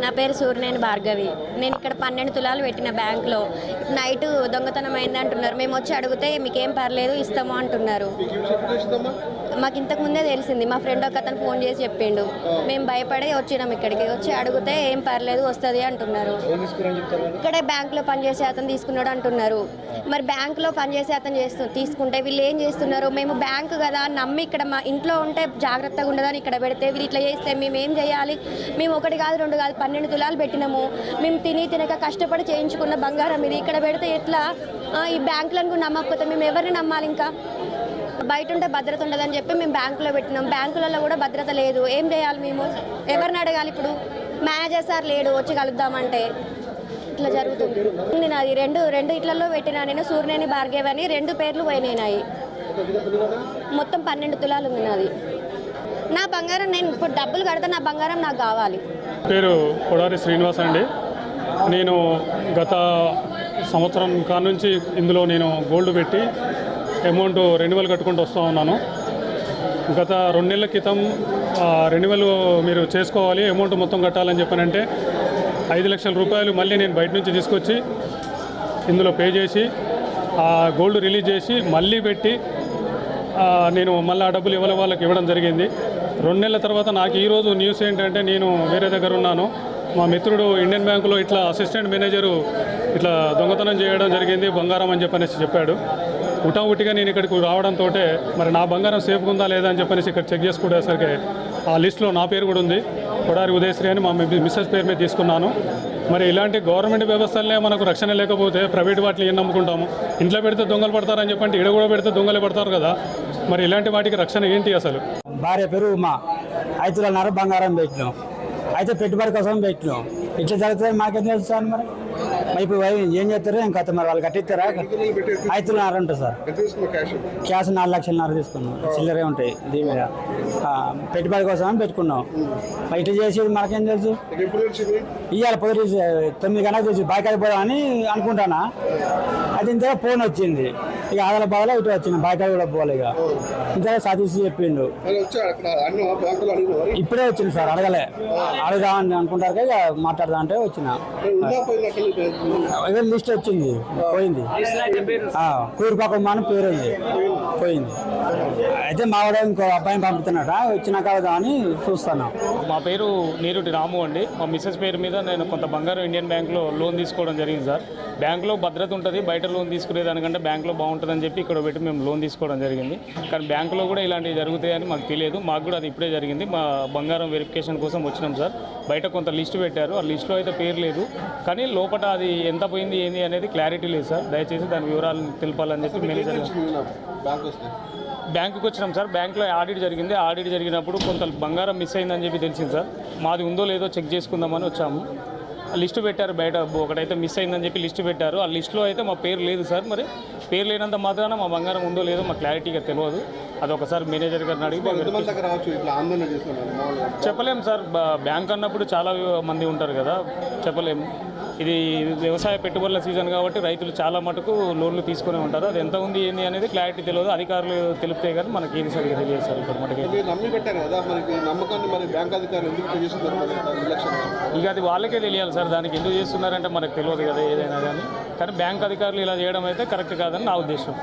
నా పేరు సూర్యనేని భార్గవి. నేను ఇక్కడ 12 తులాలు పెట్టిన బ్యాంక్లో నైట్ దొంగతనం అయింది అంటున్నారు. మేము వచ్చి అడిగితే మీకేం పర్లేదు ఇస్తాము అంటున్నారు. మాకు ఇంతకు ముందే తెలిసింది. మా ఫ్రెండ్ ఒక అతను ఫోన్ చేసి చెప్పిండు. మేము భయపడి వచ్చినాం. ఇక్కడికి వచ్చి అడిగితే ఏం పర్లేదు వస్తుంది అంటున్నారు. ఇక్కడే బ్యాంకులో పనిచేసే అతను తీసుకున్నాడు అంటున్నారు. మరి బ్యాంకులో పనిచేసే అతను తీసుకుంటే వీళ్ళు ఏం చేస్తున్నారు? మేము బ్యాంకు కదా నమ్మి ఇక్కడ మా ఇంట్లో ఉంటే జాగ్రత్తగా ఉండదని ఇక్కడ పెడితే వీళ్ళు ఇట్లా చేస్తే మేము ఏం చేయాలి? మేము 1 కాదు 2 కాదు 12 తులాలు పెట్టినాము. మేము తినక కష్టపడి చేయించుకున్న బంగారం ఇది ఇక్కడ పెడితే ఎట్లా? ఈ బ్యాంకులను నమ్మకపోతే మేము ఎవరిని నమ్మాలి? ఇంకా బయట ఉంటే భద్రత ఉండదని చెప్పి మేము బ్యాంకులో పెట్టినాం. బ్యాంకులలో కూడా భద్రత లేదు. ఏం చేయాలి? మేము ఎవరిని అడగాలి? ఇప్పుడు మేనేజర్ సార్ లేడు వచ్చి కలుద్దామంటే ఇట్లా జరుగుతుంది. నాది రెండు ఇట్లలో పెట్టినా. నేను సూర్యనేని భార్గవి అని 2 పేర్లు పోయినాయి. మొత్తం 12 తులాలు ఉంది నాది. నా బంగారం నేను ఇప్పుడు డబ్బులు కడితే నా బంగారం నాకు కావాలి. పేరు కొడారి శ్రీనివాస్ అండి. నేను గత సంవత్సరం కానుంచి ఇందులో నేను గోల్డ్ పెట్టి అమౌంట్ రెన్యువల్ కట్టుకుంటూ వస్తూ ఉన్నాను. గత 2 నెలల క్రితం రెన్యువల్ మీరు చేసుకోవాలి, అమౌంట్ మొత్తం కట్టాలని చెప్పానంటే 5 లక్షల రూపాయలు మళ్ళీ నేను బయట నుంచి తీసుకొచ్చి ఇందులో పే చేసి ఆ గోల్డ్ రిలీజ్ చేసి మళ్ళీ పెట్టి నేను మళ్ళీ ఆ డబ్బులు వాళ్ళకి ఇవ్వడం జరిగింది. 2 నెలల తర్వాత నాకు ఈరోజు న్యూస్ ఏంటంటే నేను వేరే దగ్గర ఉన్నాను. మా మిత్రుడు ఇండియన్ బ్యాంకులో ఇట్లా అసిస్టెంట్ మేనేజరు ఇట్లా దొంగతనం చేయడం జరిగింది బంగారం అని చెప్పనేసి చెప్పాడు. ఉటావుటిగా నేను ఇక్కడికి రావడంతో మరి నా బంగారం సేఫ్గా ఉందా లేదా అని చెప్పనేసి ఇక్కడ చెక్ చేసుకునేసరికి ఆ లిస్టులో నా పేరు కూడా ఉంది. కొడారి ఉదయశ్రీ అని మా మిస్సెస్ పేరు మీద తీసుకున్నాను. మరి ఇలాంటి గవర్నమెంట్ వ్యవస్థలనే మనకు రక్షణ లేకపోతే ప్రైవేట్ వాటిని ఏం నమ్ముకుంటాము? ఇంట్లో పెడితే దొంగలు పడతారని చెప్పంటే ఈడ కూడా పెడితే దొంగలే పడతారు కదా. మరి ఇలాంటి వాటికి రక్షణ ఏంటి అసలు? భార్య పేరు ఉమా. 5 తులాల బంగారం పెట్టినాం. అయితే పెట్టుబడి కోసం పెట్టినాం. ఇట్లా జరుగుతుంది మాకేం తెలుస్తాను. మరి ఇప్పుడు ఏం చేస్తారు? ఇంకా మరి వాళ్ళు కట్టిస్తారా? 5 తులాల ఉంటుంది సార్. క్యాష్ 4 లక్షలన్నర తీసుకున్నాం. చిల్లరే ఉంటాయి దీని మీద. పెట్టుబడి కోసం పెట్టుకున్నాం. ఇట్లా చేసి మనకేం తెలుసు? ఇవాళ పొద్దు 9 గంటలకు తెలిసి బాయికాడికి పోదామని అనుకుంటానా. అది ఇంతగా ఫోన్ వచ్చింది. ఇక ఆదల బాధలో ఇటు వచ్చింది. బాయికాడి కూడా పోవాలి. ఇక ఇంతగా సతీష్ చెప్పిండు. ఇప్పుడే వచ్చింది సార్. అడగామని అనుకుంటారు. ఇక మాట్లాడదా అంటే వచ్చిన లిస్ట్ వచ్చింది. పోయింది. కూరుపాక అని పేరు ఉంది. పోయింది. అయితే మావాడు ఇంకో అబ్బాయిని పంపుతున్నట. వచ్చినాక అని చూస్తాను. మా పేరు నీరుటి రాము అండి. మా మిస్సెస్ పేరు మీద నేను కొంత బంగారం ఇండియన్ బ్యాంక్లో లోన్ తీసుకోవడం జరిగింది సార్. బ్యాంక్లో భద్రత ఉంటుంది. బయట లోన్ తీసుకునేదానికంటే బ్యాంక్లో బాగుంటుందని చెప్పి ఇక్కడ పెట్టి మేము లోన్ తీసుకోవడం జరిగింది. కానీ బ్యాంకులో కూడా ఇలాంటివి జరుగుతాయని మాకు తెలియదు. మాకు కూడా అది ఇప్పుడే జరిగింది. మా బంగారం వెరిఫికేషన్ కోసం వచ్చినాం సార్. బయట కొంత లిస్టు పెట్టారు. ఆ లిస్టులో అయితే పేరు లేదు. కానీ లోపల అది ఎంత పోయింది ఏంది అనేది క్లారిటీ లేదు సార్. దయచేసి దాని వివరాలు తెలపాలని చెప్పి మేనేజర్ బ్యాంకుకి వచ్చినాం సార్. బ్యాంకులో ఆడిట్ జరిగింది. ఆడిట్ జరిగినప్పుడు కొంత బంగారం మిస్ అయిందని చెప్పి తెలిసింది సార్. మాది ఉందో లేదో చెక్ చేసుకుందామని వచ్చాము. లిస్టు పెట్టారు. బయట ఒకటైతే మిస్ అయిందని చెప్పి లిస్టు పెట్టారు. ఆ లిస్టులో అయితే మా పేరు లేదు సార్. మరి పేరు లేనంత మాత్రాన మా బంగారం ఉందో లేదో మాకు క్లారిటీగా తెలియదు. అది ఒకసారి మేనేజర్ గారిని అడిగి చెప్పలేము సార్. బ్యాంక్ అన్నప్పుడు చాలా మంది ఉంటారు కదా, చెప్పలేము. ఇది వ్యవసాయ పెట్టుబడుల సీజన్ కాబట్టి రైతులు చాలా మటుకు లోన్లు తీసుకునే ఉంటారు. అది ఎంత ఉంది ఏంది అనేది క్లారిటీ తెలియదు. అధికారులు తెలిపితే కానీ మనకి ఏది సరిగ్గా తెలియదు సార్. ఇప్పుడు మనకి ఇక అది వాళ్ళకే తెలియాలి సార్. దానికి ఎందుకు చేస్తున్నారంటే మనకు తెలియదు కదా ఏదైనా కానీ బ్యాంక్ అధికారులు ఇలా చేయడం అయితే కరెక్ట్ కాదని నా ఉద్దేశం.